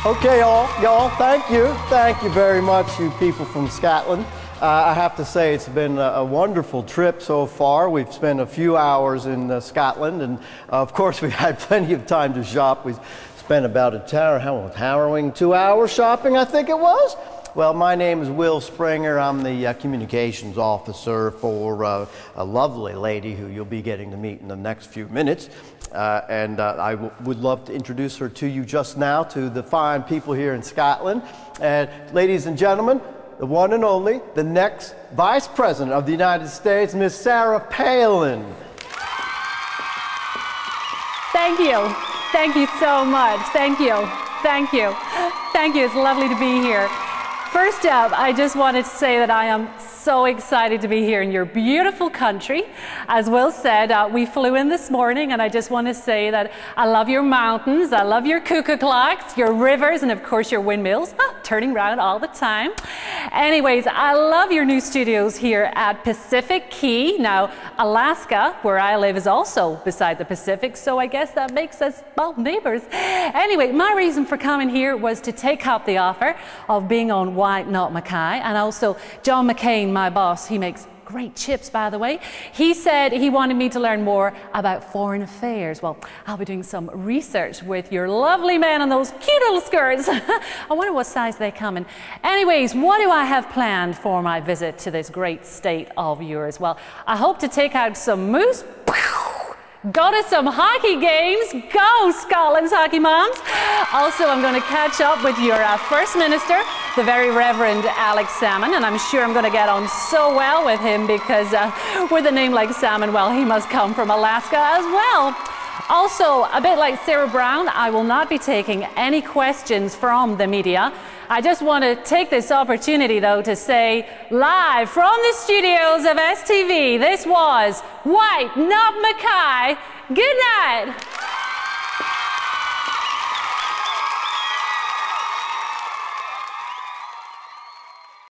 Okay, y'all, thank you. Thank you very much, you people from Scotland. I have to say it's been a wonderful trip so far. We've spent a few hours in Scotland, and of course we've had plenty of time to shop. We've spent about a harrowing 2 hours shopping, I think it was. Well, my name is Will Springer. I'm the communications officer for a lovely lady who you'll be getting to meet in the next few minutes. I would love to introduce her to you just now, to the fine people here in Scotland. Ladies and gentlemen, the one and only, the next Vice President of the United States, Miss Sarah Palin. Thank you. Thank you so much. Thank you. Thank you. Thank you. It's lovely to be here. First up, I just wanted to say that I am so excited to be here in your beautiful country. As Will said, we flew in this morning, and I just want to say that I love your mountains, I love your cuckoo clocks, your rivers, and of course your windmills, turning around all the time. Anyways, I love your new studios here at Pacific Key. Now, Alaska, where I live, is also beside the Pacific, so I guess that makes us, well, neighbors. Anyway, my reason for coming here was to take up the offer of being on Why Not Mackay, and also John McCain, my boss, he makes great chips, by the way. He said he wanted me to learn more about foreign affairs. Well, I'll be doing some research with your lovely men on those cute little skirts. I wonder what size they come in. Anyways, what do I have planned for my visit to this great state of yours? Well, I hope to take out some moose. Go to some hockey games. Go, Scotland's hockey moms. Also, I'm going to catch up with your First Minister, the very Reverend Alex Salmond, and I'm sure I'm going to get on so well with him because with a name like Salmond, well, he must come from Alaska as well. Also, a bit like Sarah Brown, I will not be taking any questions from the media. I just want to take this opportunity, though, to say, live from the studios of STV, this was Why Not Mackay. Good night.